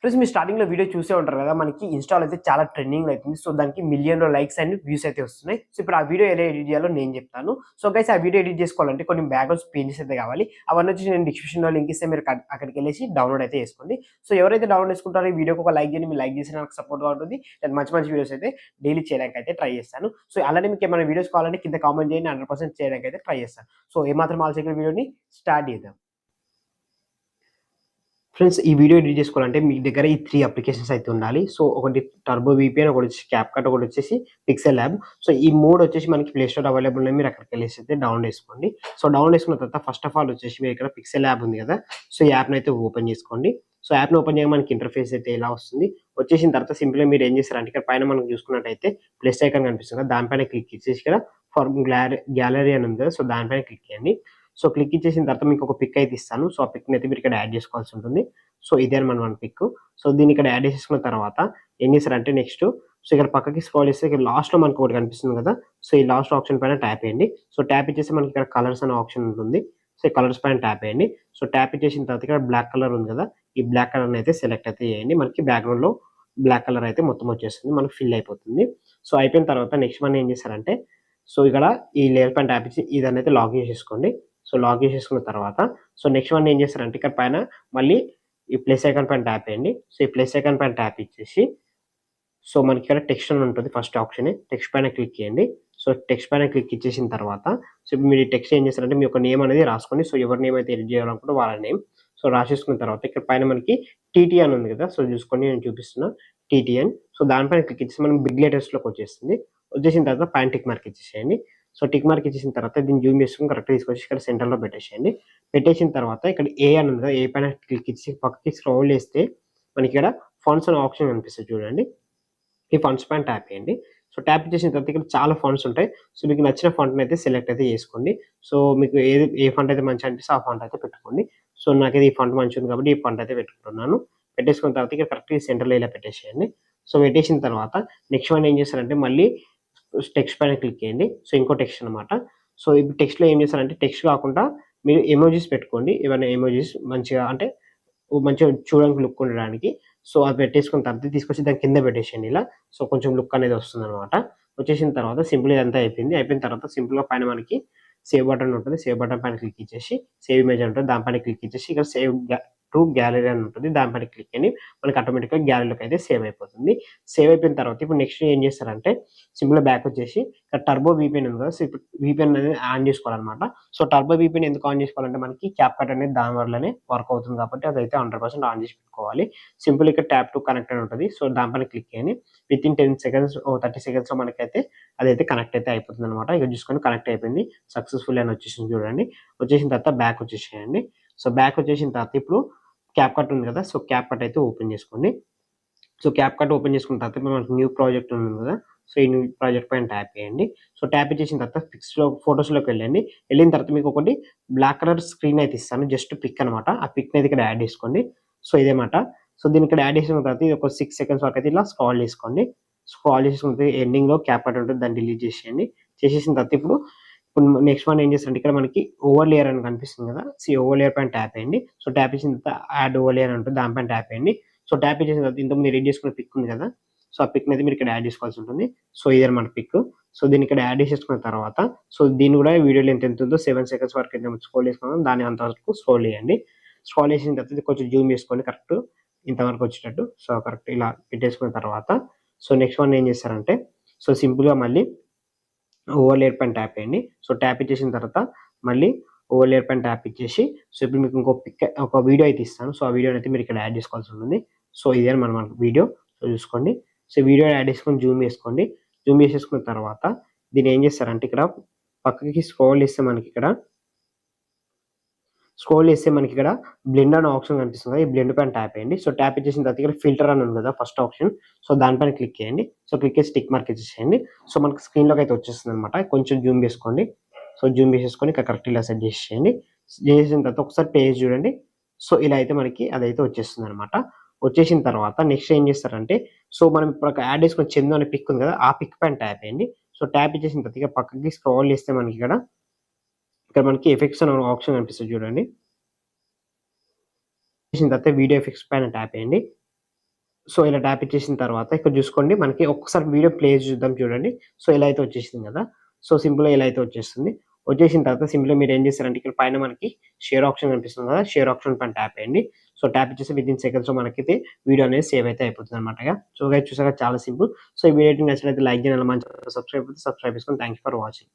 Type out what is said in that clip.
Friends మీరు స్టార్టింగ్‌లో video చూసే ఉంటారు కదా! మనకి ఇన్‌స్టాలో అయితే చాలా ట్రెండింగ్‌లో అయితుంది. సో, దానికి మిలియన్‌లో లైక్స్ అండ్ వ్యూస్ అయితే వస్తున్నాయి. సో, ఇప్పుడు ఆ వీడియో ఎలా ఎడిట్ చేయాలో నేను చెప్తాను. సో, గైస్ ఆ వీడియో ఎడిట్ చేసుకోవాలంటే కొన్ని బ్యాక్‌గ్రౌండ్స్ పేజెస్ అయితే కావాలి. అవన్నీ వచ్చేసి నేను డిస్క్రిప్షన్‌లో లింక్ ఇస్తే మీరు అక్కడికెళ్ళేసి డౌన్‌లోడ్ అయితే చేసుకోండి. సో, ఎవరైతే డౌన్‌లోడ్ చేసుకుంటారో ఈ వీడియోకి ఒక లైక్ చేయండి. మీరు లైక్ చేస్తే నాకు సపోర్ట్‌గా ఉంటుంది. నేను మంచి మంచి వీడియోస్ అయితే డైలీ చేయడానికి అయితే ట్రై చేస్తాను. సో, అలానే మీకు ఏమైనా వీడియోస్ కావాలంటే కింద కామెంట్ చేయండి. 100% చేయడానికి అయితే ట్రై చేస్తాను. సో, ఏమాత్రం ఆలస్యంగా వీడియోని స్టార్ట్ చేద్దాం. ఫ్రెండ్స్ ఈ వీడియో ఎడిట్ చేసుకోవాలంటే మీ దగ్గర ఈ 3 అప్లికేషన్స్ అయితే ఉండాలి. సో, ఒకటి టర్బో వీపీఎన్, ఒకటొచ్చేసి క్యాప్‌కట్, ఒకటొచ్చేసి పిక్సెల్ ల్యాబ్. సో, ఈ 3 వచ్చేసి మనకి ప్లే స్టోర్‌లో అవైలబుల్ ఉన్నాయి. మీరు అక్కడికెళ్ళేసి అయితే డౌన్‌లోడ్ చేసుకోండి. సో, డౌన్‌లోడ్ చేసుకున్న తర్వాత ఫస్ట్ ఆఫ్ ఆల్ వచ్చేసి మీరు ఇక్కడ పిక్సెల్ ల్యాబ్ ఉంది కదా! సో, ఈ యాప్‌ని అయితే ఓపెన్ చేసుకోండి. సో, యాప్‌ని ఓపెన్ చేయగానే మనకి ఇంటర్‌ఫేస్ అయితే ఇలా వస్తుంది. వచ్చేసిన తర్వాత సింపుల్‌గా మీరు ఏం చేస్తారంటే ఇక్కడ పైన మనం చూసుకున్నట్టయితే ప్లస్ ఐకాన్ కనిపిస్తుంది కదా! దానిపైన క్లిక్ ఇచ్చేసి ఇక్కడ ఫర్ గ్యాలరీ అని ఉంది కదా! సో, దానిపైన క్లిక్ చేయండి. సో, క్లిక్ ఇచ్చేసిన తర్వాత మీకు ఒక పిక్ అయితే ఇస్తాను. సో, ఆ పిక్‌ని అయితే మీరు ఇక్కడ యాడ్ చేసుకోవాల్సి ఉంటుంది. సో, ఇదే అనమాట మన పిక్. సో, దీన్ని ఇక్కడ యాడ్ చేసేసుకున్న తర్వాత ఏం చేస్తారంటే నెక్స్ట్ సో, ఇక్కడ పక్కకి స్క్రోల్ చేస్తే ఇక్కడ లాస్ట్‌లో మనకొకటి కనిపిస్తుంది కదా! సో, ఈ లాస్ట్ ఆప్షన్ పైన ట్యాప్ చేయండి. సో, ట్యాప్ ఇచ్చేసి మనకి ఇక్కడ కలర్స్ అనే ఆప్షన్ ఉంటుంది. సో, ఈ కలర్స్ పైన ట్యాప్ చేయండి. సో, ట్యాప్ ఇచ్చేసిన తర్వాత ఇక్కడ బ్లాక్ కలర్ ఉంది కదా! ఈ బ్లాక్ కలర్‌ని అయితే సెలెక్ట్ అయితే చేయండి. మనకి బ్యాక్‌గ్రౌండ్‌లో బ్లాక్ కలర్ అయితే మొత్తం వచ్చేస్తుంది. మనకు ఫిల్ అయిపోతుంది. సో, అయిపోయిన తర్వాత నెక్స్ట్ మనం ఏం చేస్తారంటే సో, ఇక్కడ ఈ లేయర్ పైన ట్యాప్ ఇచ్చి ఇదన్నైతే లాక్ చేసేసుకోండి. సో, లాక్ చేసేసుకున్న తర్వాత సో, నెక్స్ట్ వన్ ఏం చేస్తారంటే ఇక్కడ పైన మళ్ళీ ఈ ప్లస్ ఐకాన్ పైన ట్యాప్ చేయండి. సో, ఈ ప్లస్ ఐకాన్ పైన ట్యాప్ ఇచ్చేసి సో, మనకిక్కడ టెక్స్ట్ అని ఉంటుంది ఫస్ట్ ఆప్షనే. టెక్స్ట్ పైన క్లిక్ చేయండి. సో, టెక్స్ట్ పైన క్లిక్ ఇచ్చేసిన తర్వాత సో, ఇప్పుడు మీరు ఈ టెక్స్ట్ ఏం చేస్తారంటే మీ యొక్క నేమ్ అనేది రాసుకోండి. సో, ఎవరి నేమ్ అయితే ఎడిట్ చేయాలనుకుంటే వాళ్ళ నేమ్. సో, రాసేసుకున్న తర్వాత ఇక్కడ పైన మనకి టీటీ అని ఉంది కదా! సో, చూసుకోండి నేను చూపిస్తున్నా టీటీఎన్. సో, దానిపైన క్లిక్ ఇచ్చేసి మనకి బిగ్ లెటర్స్‌లోకి వచ్చేస్తుంది. వచ్చేసిన తర్వాత పైన టిక్ మార్క్ ఇచ్చేసేయండి. సో, టిక్ మార్క్ ఇచ్చేసిన తర్వాత దీన్ని జూమ్ చేసుకొని కరెక్ట్‌గా తీసుకొచ్చి ఇక్కడ సెంటర్‌లో పెట్టేసేయండి. పెట్టేసిన తర్వాత ఇక్కడ ఏ అని ఉంది కదా! ఏ పైన క్లిక్ ఇచ్చి పక్కకి స్క్రోల్ చేస్తే మనకిక్కడ ఫాంట్స్ అనే ఆప్షన్ కనిపిస్తది చూడండి. ఈ ఫాంట్స్ పైన ట్యాప్ చేయండి. సో, ట్యాప్ చేసిన తర్వాత ఇక్కడ చాలా ఫాంట్స్ ఉంటాయి. సో, మీకు నచ్చిన ఫాంట్‌నయితే సెలెక్ట్ అయితే చేసుకోండి. సో, మీకు ఏ ఫాంట్ అయితే మంచిగా అనిపిస్తే ఆ ఫాంట్ అయితే పెట్టుకోండి. సో, నాకైతే ఈ ఫాంట్ మంచిగుంది కాబట్టి ఈ ఫాంట్ అయితే పెట్టుకుంటున్నాను. పెట్టేసుకున్న తర్వాత ఇక్కడ కరెక్ట్‌గా సెంటర్‌లో ఇలా పెట్టేసేయండి. సో, పెట్టేసిన తర్వాత నెక్స్ట్ వన్ ఏం చేస్తారంటే మళ్ళీ టెక్స్ట్ పైన క్లిక్ చేయండి. సో, ఇంకో టెక్స్ట్ అనమాట. సో, ఇప్పుడు టెక్స్ట్‌లో ఏం చేస్తారంటే టెక్స్ట్ కాకుండా మీరు ఎమోజిస్ పెట్టుకోండి. ఏవన్నా ఎమోజిస్ మంచిగా అంటే మంచిగా చూడడానికి లుక్ ఉండడానికి. సో, అది పెట్టేసుకున్న తర్వాత తీసుకొచ్చి దాని కింద పెట్టేసేయండి ఇలా. సో, కొంచెం లుక్ అనేది వస్తుందనమాట. వచ్చేసిన తర్వాత సింపుల్ ఇదంతా అయిపోయింది. అయిపోయిన తర్వాత సింపుల్‌గా పైన మనకి సేవ్ బటన్ ఉంటుంది. సేవ్ బటన్ పైన క్లిక్ ఇచ్చేసి సేవ్ ఇమేజ్ అని ఉంటది. దాని పైన క్లిక్ ఇచ్చేసి ఇక్కడ సేవ్ టు గ్యాలరీ అని ఉంటుంది. దాని పైన క్లిక్ చేయండి. మనకి ఆటోమేటిక్‌గా గ్యాలరీలోకి అయితే సేవ్ అయిపోతుంది. సేవ్ అయిపోయిన తర్వాత ఇప్పుడు నెక్స్ట్ ఏం చేస్తారంటే సింపుల్‌గా బ్యాక్ వచ్చేసి ఇక్కడ టర్బో వీపీఎన్ ఉంది కదా! సో, ఇప్పుడు వీపీఎన్ అనేది ఆన్ చేసుకోవాలనమాట. సో, టర్బో వీపీఎన్ ఎందుకు ఆన్ చేసుకోవాలంటే మనకి క్యాప్‌కట్ అనేది దాని వల్లనే వర్క్ అవుతుంది కాబట్టి అదైతే 100% ఆన్ చేసి పెట్టుకోవాలి. సింపుల్ ఇక్కడ ట్యాప్ టు కనెక్ట్ అని ఉంటది. సో, దానిపైన క్లిక్ చేయండి. వితిన్ 10 సెకండ్స్ 30 సెకండ్స్‌లో మనకైతే అదైతే కనెక్ట్ అయితే అయిపోతుందనమాట. ఇక చూసుకొని కనెక్ట్ అయిపోయింది. సక్సెస్‌ఫుల్ అని వచ్చేసింది చూడండి. వచ్చేసిన తర్వాత బ్యాక్ వచ్చేసేయండి. సో, బ్యాక్ వచ్చేసిన తర్వాత ఇప్పుడు క్యాప్‌కట్ ఉంది కదా! సో, క్యాప్‌కట్ అయితే ఓపెన్ చేసుకోండి. సో, క్యాప్‌కట్ ఓపెన్ చేసుకున్న తర్వాత ఇప్పుడు మనకి న్యూ ప్రాజెక్ట్ ఉంది కదా! సో, ఈ న్యూ ప్రాజెక్ట్ పైన ట్యాప్ చేయండి. సో, ట్యాప్ చేసిన తర్వాత ఫోటోస్‌లోకి వెళ్ళండి. వెళ్ళిన తర్వాత మీకు ఒకటి బ్లాక్ కలర్ స్క్రీన్ అయితే ఇస్తాను. జస్ట్ పిక్ అనమాట. ఆ పిక్‌ని అయితే ఇక్కడ యాడ్ చేసుకోండి. సో, ఇదే మాట. సో, దీన్ని ఇక్కడ యాడ్ చేసిన తర్వాత ఇది ఒక 6 సెకండ్స్ వరకు అయితే ఇలా స్క్రాల్ చేసుకోండి. స్క్రాల్ చేసుకుంటే ఎండింగ్‌లో క్యాప్‌కట్ ఉంటుంది. దాన్ని డిలీట్ చేసేయండి. చేసేసిన తర్వాత ఇప్పుడు నెక్స్ట్ వన్ ఏం చేస్తారంటే ఇక్కడ మనకి ఓవర్ లేయర్ అని కనిపిస్తుంది కదా! సో, ఈ ఓవర్ లేయర్ పైన ట్యాప్ చేయండి. సో, ట్యాప్ చేసిన తర్వాత యాడ్ ఓవర్ లేయర్ అని ఉంటుంది. దాని పైన ట్యాప్ చేయండి. సో, ట్యాప్ చేసిన తర్వాత ఇంతకుముందు ఎడిట్ చేసుకున్న పిక్ ఉంది కదా! సో, ఆ పిక్‌నయితే మీరు ఇక్కడ యాడ్ చేసుకోవాల్సి ఉంటుంది. సో, ఇదనమాట పిక్. సో, దీన్ని ఇక్కడ యాడ్ చేసేసుకున్న తర్వాత సో, దీన్ని కూడా వీడియో లెంత్ ఎంత ఉందో 7 సెకండ్స్ వరకు ఎంత స్క్రోల్ చేసుకున్నామో దాన్ని అంతవరకు స్క్రోల్ చేయండి. స్క్రోల్ చేసిన తర్వాత ఇది కొంచెం జూమ్ చేసుకోండి కరెక్ట్ ఇంతవరకు వచ్చేటట్టు. సో, కరెక్ట్ ఇలా పెట్టేసుకున్న తర్వాత సో, నెక్స్ట్ వన్ ఏం చేస్తారంటే సో, సింపుల్‌గా మళ్ళీ ఓవర్ లేయర్ పైన ట్యాప్ చేయండి. సో, ట్యాప్ ఇచ్చేసిన తర్వాత మళ్ళీ ఓవర్ లేయర్ పైన ట్యాప్ ఇచ్చేసి సో, ఇప్పుడు మీకు ఒక వీడియో అయితే ఇస్తాను. సో, ఆ వీడియోనైతే మీరు ఇక్కడ యాడ్ చేసుకోవాల్సి ఉంటుంది. సో, ఇదే అనమాట మనకు వీడియో. సో, చూసుకోండి. సో, వీడియో యాడ్ చేసుకొని జూమ్ చేసుకోండి. జూమ్ చేసేసుకున్న తర్వాత దీన్ని ఏం చేస్తారంటే ఇక్కడ పక్కకి స్క్రోల్ చేస్తే మనకిక్కడ బ్లెండ్ అనే ఆప్షన్ కనిపిస్తుంది కదా! ఈ బ్లెండ్ పైన ట్యాప్ చేయండి. సో, ట్యాప్ చేసిన తర్వాత ఇక్కడ ఫిల్టర్ అని ఉంది కదా! First option. సో, దానిపైన క్లిక్ చేయండి. సో, క్లిక్ చేసి టిక్ మార్క్ ఇచ్చేసేయండి. సో, మనకు స్క్రీన్‌లోకి అయితే వచ్చేస్తుందనమాట. కొంచెం జూమ్ చేసుకోండి. సో, జూమ్ చేసేసుకొని ఇక్కడ కరెక్ట్ ఇలా సెట్ చేసేయండి. చేసేసిన తర్వాత ఒకసారి పేజ్ చూడండి. సో, ఇలా అయితే మనకి అదైతే వచ్చేస్తుందనమాట. వచ్చేసిన తర్వాత నెక్స్ట్ ఏం చేస్తారంటే సో, మనం ఇప్పుడు యాడ్ చేసుకున్న చందు అనే పిక్ ఉంది కదా! ఆ పిక్ పైన ట్యాప్ చేయండి. సో, ట్యాప్ చేసిన తర్వాత ఇక పక్కకి స్క్రోల్ చేస్తే ఇక్కడ మనకి ఎఫెక్ట్స్ అనే ఆప్షన్ కనిపిస్తది చూడండి. చేసిన తర్వాత వీడియో ఎఫెక్ట్స్ పైన ట్యాప్ చేయండి. సో, ఇలా ట్యాప్ ఇచ్చేసిన తర్వాత ఇక్కడ జూసుకోండి మనకి ఒక్కసారి వీడియో ప్లే చేసి చూద్దాం చూడండి. సో, ఇలా అయితే వచ్చేసింది గదా! సో, సింపుల్‌గా ఇలా అయితే వచ్చేస్తుంది. వచ్చేసిన తర్వాత సింపుల్‌గా మీరేం చేస్తారంటే ఇక్కడ పైన మనకి షేర్ ఆప్షన్ కనిపిస్తుంది గదా! షేర్ ఆప్షన్ పైన ట్యాప్ చేయండి. సో, ట్యాప్ ఇచ్చేసి వితిన్ సెకండ్స్‌లో మనకైతే వీడియో అనేది సేవ్ అయితే అయిపోతుందన్నమాట ఇగ. సో, గైస్ చూసారుగా చాలా సింపుల్. సో, ఈ వీడియో నచ్చినట్లయితే లైక్ చేయండి. అలా మన ఛానెల్ సబ్స్క్రైబ్ చేసుకోండి. Thank you for watching.